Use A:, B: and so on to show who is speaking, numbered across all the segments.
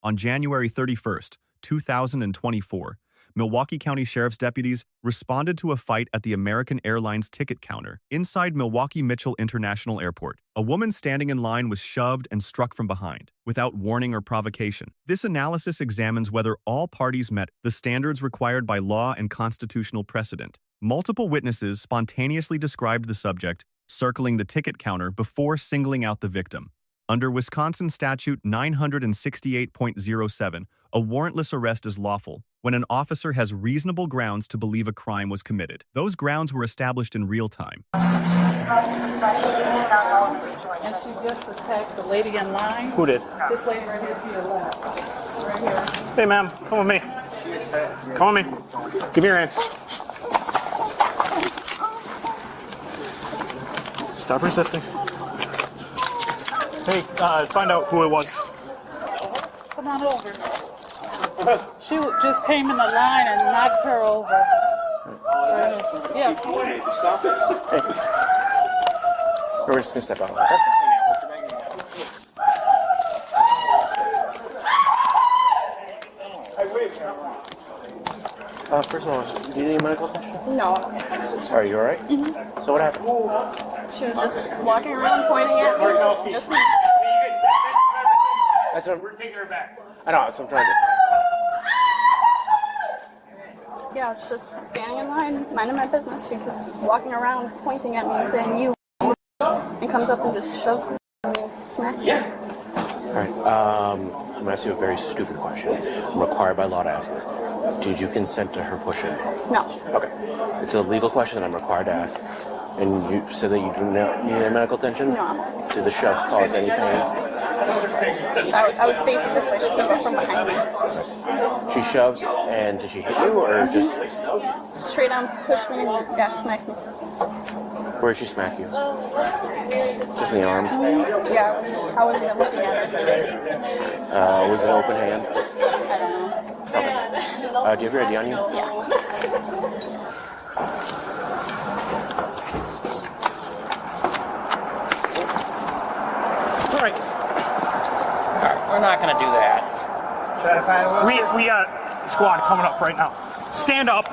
A: On January 31st, 2024, Milwaukee County Sheriff's deputies responded to a fight at the American Airlines ticket counter inside Milwaukee Mitchell International Airport. A woman standing in line was shoved and struck from behind, without warning or provocation. This analysis examines whether all parties met the standards required by law and constitutional precedent. Multiple witnesses spontaneously described the subject circling the ticket counter before singling out the victim. Under Wisconsin Statute 968.07, a warrantless arrest is lawful when an officer has reasonable grounds to believe a crime was committed. Those grounds were established in real time.
B: And she just attacked the lady in line.
C: Who did?
B: This lady right here to your left. Right here.
C: Hey, ma'am, come with me. Come with me. Give me your hands. Stop resisting. Hey, find out who it was.
B: Come on over. She just came in the line and knocked her over. Yeah.
C: Stop it. Hey. We're just gonna step out. Okay? First of all, do you need medical attention?
D: No.
C: Are you alright?
D: Mm-hmm.
C: So what happened?
D: She was just walking around pointing at me. Just me.
C: That's what we're taking her back. I know, that's what I'm trying to do.
D: Yeah, I was just standing in line, minding my business. She keeps walking around pointing at me and saying, "You," and comes up and just shoves me and smacks me.
C: Alright, I'm gonna ask you a very stupid question. I'm required by law to ask you this. Did you consent to her pushing?
D: No.
C: Okay. It's a legal question that I'm required to ask. And you said that you do not need any medical attention?
D: No.
C: Did the shove cause any pain?
D: I was facing this way. She came up from behind me.
C: She shoved, and did she hit you, or just...
D: Straight on pushed me and smacked me.
C: Where did she smack you? Just in the arm?
D: Yeah, I wasn't even looking at her.
C: Was it an open hand?
D: I don't know.
C: Okay. Do you have your ID on you?
D: Yeah.
C: All right.
E: We're not going to do that.
C: We got a squad coming up right now. Stand up.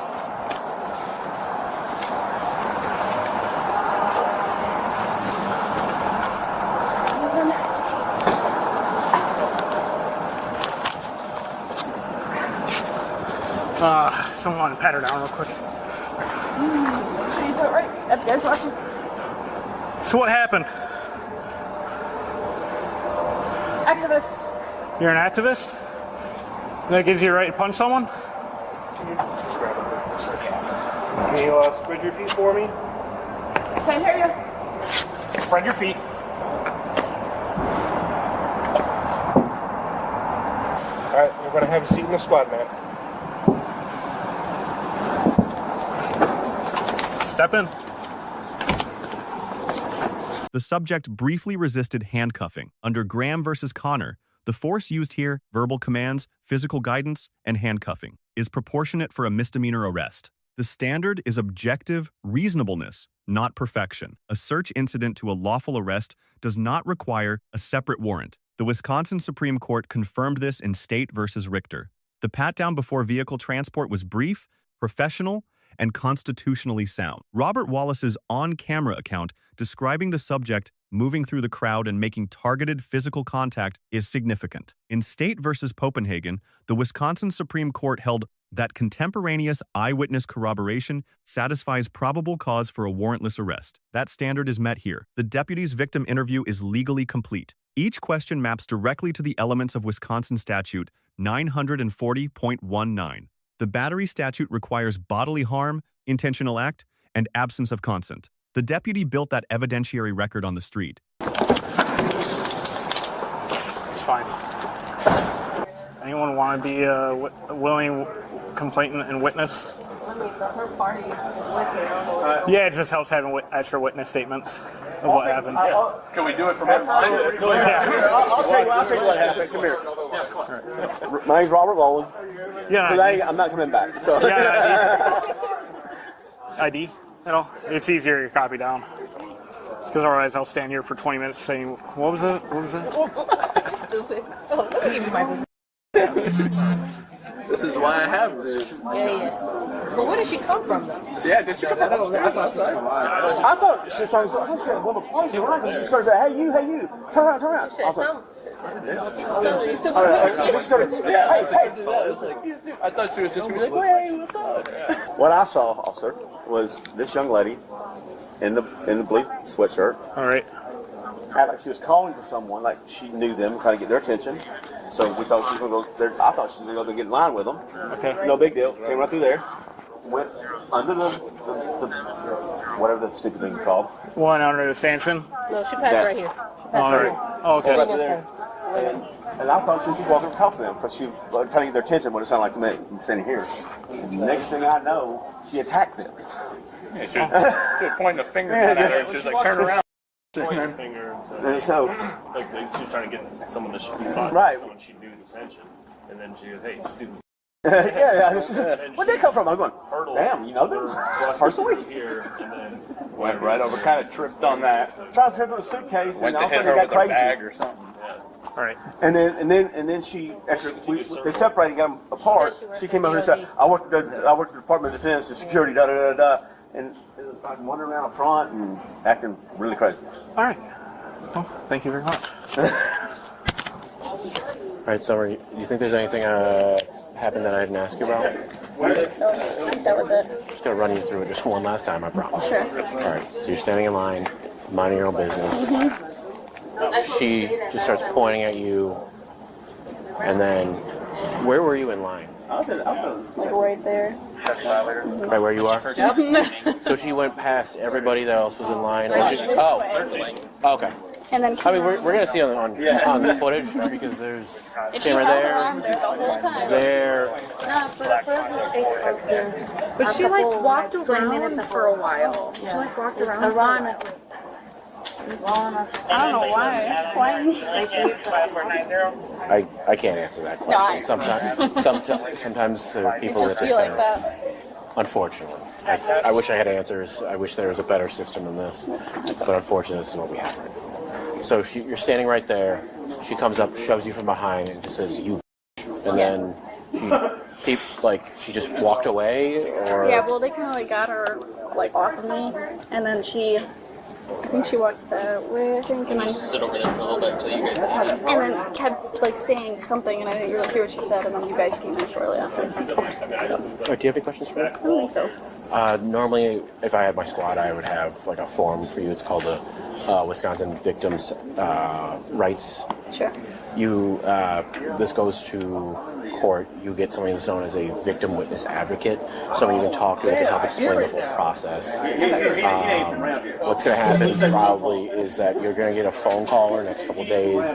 C: Someone pat her down real quick.
D: So you do it right? That guy's watching.
C: So what happened?
D: Activist.
C: You're an activist? That gives you a right to punch someone? Can you spread your feet for me?
D: Can't hear you.
C: Spread your feet. Alright, you're going to have a seat in the squad, man. Step in.
A: The subject briefly resisted handcuffing. Under Graham versus Connor, the force used here, verbal commands, physical guidance, and handcuffing, is proportionate for a misdemeanor arrest. The standard is objective reasonableness, not perfection. A search incident to a lawful arrest does not require a separate warrant. The Wisconsin Supreme Court confirmed this in State versus Richter. The pat-down before vehicle transport was brief, professional, and constitutionally sound. Robert Wallace's on-camera account describing the subject moving through the crowd and making targeted physical contact is significant. In State versus Copenhagen, the Wisconsin Supreme Court held that contemporaneous eyewitness corroboration satisfies probable cause for a warrantless arrest. That standard is met here. The deputy's victim interview is legally complete. Each question maps directly to the elements of Wisconsin Statute 940.19. The battery statute requires bodily harm, intentional act, and absence of consent. The deputy built that evidentiary record on the street.
C: It's fine. Anyone want to be a willing complainant and witness?
D: Her party is with
C: Yeah, it just helps having extra witness statements of what happened.
E: Can we do it from everybody?
F: I'll tell you what happened. Come here. My name's Robert Rowland.
C: Yeah.
F: Today, I'm not coming back. So.
C: Yeah, ID? At all? It's easier to copy down. Because otherwise I'll stand here for 20 minutes saying, what was it? What was that?
D: Stupid. Oh, give me my
E: This is why I have this.
G: Yeah. But where did she come from, though?
F: Yeah, did you come from? I thought she was trying to. I thought she had a little monkey around. She started saying, "Hey, you, turn around." I was like,
E: I thought she was just gonna be like, "Hey, what's up?"
F: what I saw, officer, was this young lady in the blue sweatshirt.
H: All right.
F: Act like she was calling to someone, like she knew them, trying to get their attention. So we thought she was going to go there. I thought she was going to go get in line with them.
H: Okay.
F: No big deal. Came right through there. Went under the whatever the stupid thing is called.
H: One under the stanchion.
G: No, she passed right here.
H: All right. Oh, okay.
F: Right there. And I thought she was just walking to talk to them because she was trying to get their attention. What it sounded like to me from standing here. Next thing I know, she attacked them.
E: Yeah, she was pointing a finger at her and she's like, "Turn around."
H: Finger
F: And so,
H: like she was trying to get someone to someone she knew's attention, and then she goes, "Hey, stupid."
F: Where'd they come from? I'm going, damn, you know them personally?
H: Here, and then
E: Went right over, kind of tripped on that.
F: Trying to through the suitcase,
E: Went
F: and
E: to
F: all of a
E: hit
F: sudden
E: her
F: it got
E: with a bag
F: crazy.
E: or something.
H: all right.
F: And then she, after they separated and got them apart, she came over and said, I worked at the Department of Defense and security, and like wandering around up front and acting really crazy.
H: All right. Well, thank you very much.
C: All right, Summer, do you think there's anything happened that I didn't ask you about?
D: That was it.
C: I'm just going to run you through it just one last time, I promise.
D: Sure.
C: All right, so you're standing in line, minding your own business. She just starts pointing at you, and then, where were you in line?
D: Like right there.
C: Right where you are? So she went past everybody that else was in line. And okay.
D: And then
C: I mean, we're going to see on the footage because there's camera there.
D: the whole time.
C: There.
G: But she like walked around for a while. She like walked around.
D: I don't know why.
C: I can't answer that question. Sometimes there are people that
D: Just
C: just
D: be
C: kind
D: like
C: of,
D: that.
C: unfortunately. I wish I had answers. I wish there was a better system than this. But unfortunately, this is what we have right now. So you're standing right there. She comes up, shoves you from behind, and just says, "You," and then she just walked away, or
D: Yeah, well, they kind of like got her like off of me, and then I think she walked that way, and then
E: Sit over there for a little bit until you guys
D: and then kept like saying something, and I didn't really hear what she said, and then you guys came in shortly after.
C: All right, do you have any questions for me?
D: I don't think so.
C: Normally, if I had my squad, I would have like a form for you. It's called the Wisconsin Victims' Rights.
D: Sure.
C: This goes to court. You get somebody that's known as a victim witness advocate, somebody you can talk to that can help explain the whole process. What's going to happen probably is that you're going to get a phone call in the next couple of days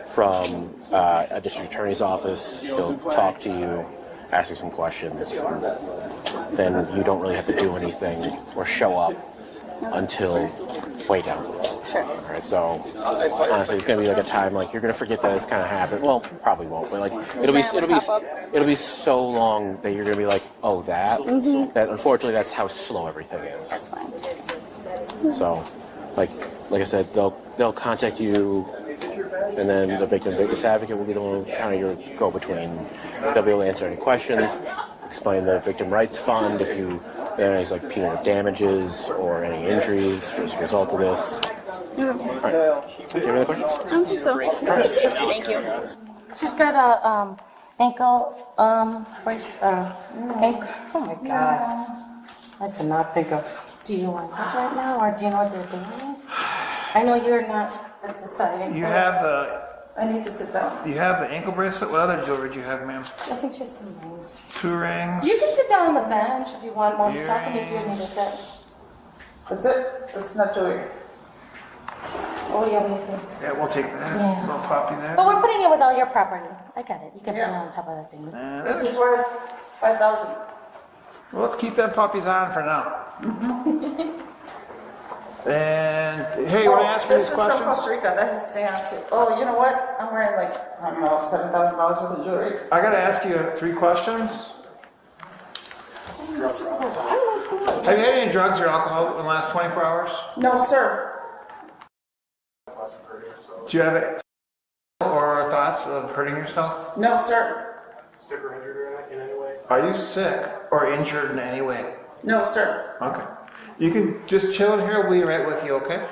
C: from a district attorney's office. He'll talk to you, ask you some questions, and then you don't really have to do anything or show up until way down the road.
D: Sure.
C: All right, so honestly, it's gonna be like a time like you're gonna forget that this kind of happened. Well, probably won't, but like it'll be so long that you're gonna be like, oh, that. That unfortunately, that's how slow everything is.
D: That's fine.
C: So, like I said, they'll contact you, and then the victim witness advocate will be the one kind of your go-between. They'll be able to answer any questions, explain the victim rights fund if you. There's like punitive damages or any injuries as a result of this.
D: Yeah.
C: All right. Do you have any questions?
D: I don't think so. Thank you.
G: She's got a ankle brace. Ankle. Oh my god! I cannot think of. Do you want to talk right now, or do you know what they're doing? I know you're not deciding.
I: You have the.
G: I need to sit down.
I: You have the ankle bracelet. What other jewelry do you have, ma'am?
G: I think she has some rings.
I: 2 rings.
G: You can sit down on the bench if you want while he's talking. If you need to sit. That's it. That's not jewelry. Oh yeah, we can.
I: Yeah, we'll take that.
G: Yeah.
I: We'll pop you there.
G: But we're putting it with all your property. I got it. You can put it on top of that thing. This is worth $5,000.
I: Well, let's keep them puppies on for now. And hey, you want to ask me these
G: This is from
I: questions?
G: Costa Rica. That is stamp. Oh, you know what? I'm wearing like, I don't know, $7,000 worth of jewelry.
I: I got to ask you 3 questions. Have you had any drugs or alcohol in the last 24 hours?
G: No, sir.
I: Do you have it or thoughts of hurting yourself?
G: No, sir.
H: Sick or injured in any way?
I: Are you sick or injured in any way?
G: No, sir.
I: Okay. You can just chill in here. We'll be right with you, okay?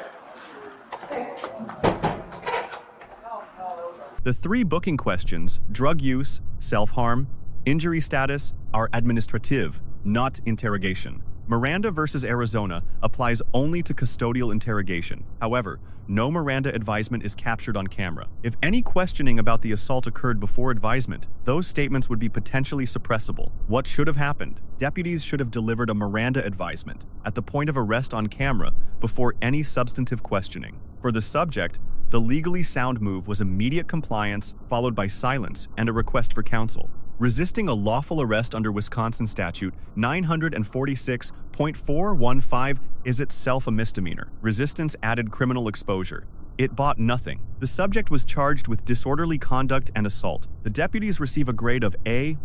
A: The 3 booking questions, drug use, self-harm, injury status, are administrative, not interrogation. Miranda versus Arizona applies only to custodial interrogation. However, no Miranda advisement is captured on camera. If any questioning about the assault occurred before advisement, those statements would be potentially suppressible. What should have happened? Deputies should have delivered a Miranda advisement at the point of arrest on camera before any substantive questioning. For the subject, the legally sound move was immediate compliance followed by silence and a request for counsel. Resisting a lawful arrest under Wisconsin statute 946.415 is itself a misdemeanor. Resistance added criminal exposure. It bought nothing. The subject was charged with disorderly conduct and assault. The deputies receive a grade of A-,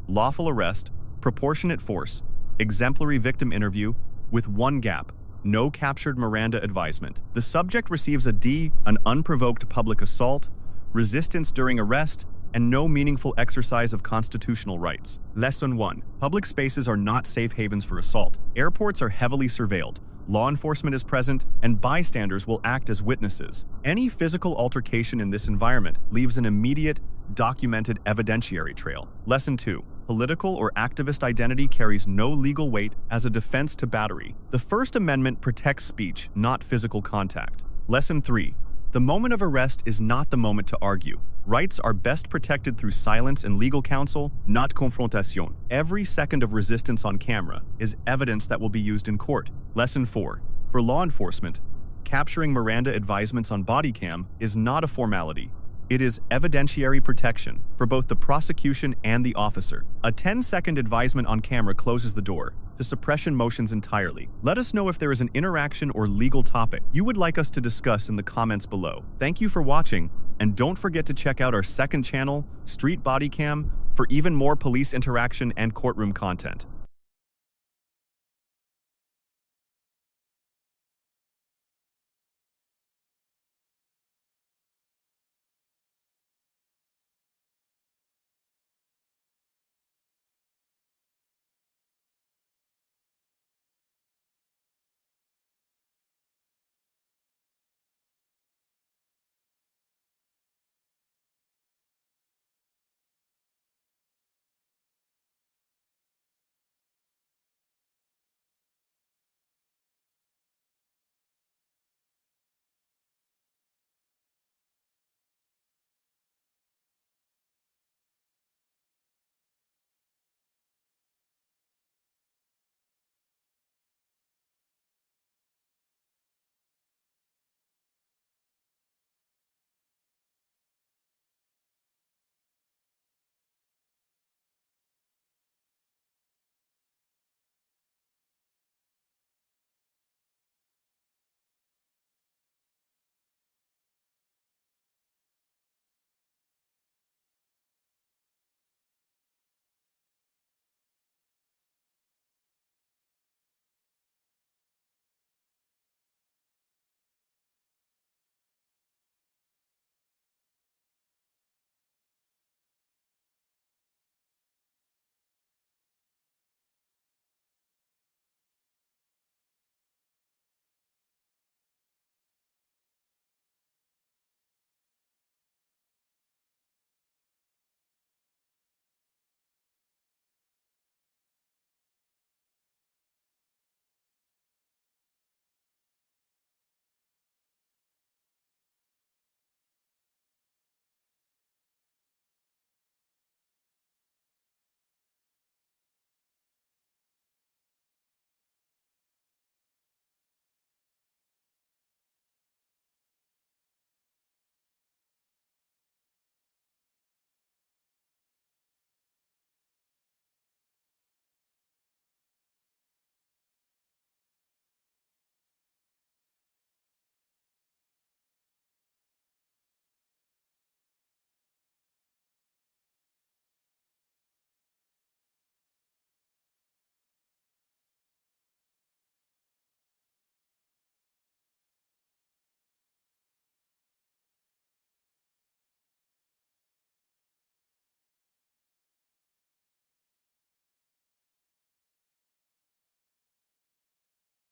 A: lawful arrest, proportionate force, exemplary victim interview, with 1 gap. No captured Miranda advisement. The subject receives a D, an unprovoked public assault, resistance during arrest, and no meaningful exercise of constitutional rights. Lesson 1. Public spaces are not safe havens for assault. Airports are heavily surveilled. Law enforcement is present, and bystanders will act as witnesses. Any physical altercation in this environment leaves an immediate, documented evidentiary trail. Lesson 2. Political or activist identity carries no legal weight as a defense to battery. The First Amendment protects speech, not physical contact. Lesson 3. The moment of arrest is not the moment to argue. Rights are best protected through silence and legal counsel, not confrontation. Every second of resistance on camera is evidence that will be used in court. Lesson 4. For law enforcement, capturing Miranda advisements on Bodycam is not a formality. It is evidentiary protection for both the prosecution and the officer. A 10-second advisement on camera closes the door to suppression motions entirely. Let us know if there is an interaction or legal topic you would like us to discuss in the comments below. Thank you for watching, and don't forget to check out our second channel, Street Bodycam, for even more police interaction and courtroom content.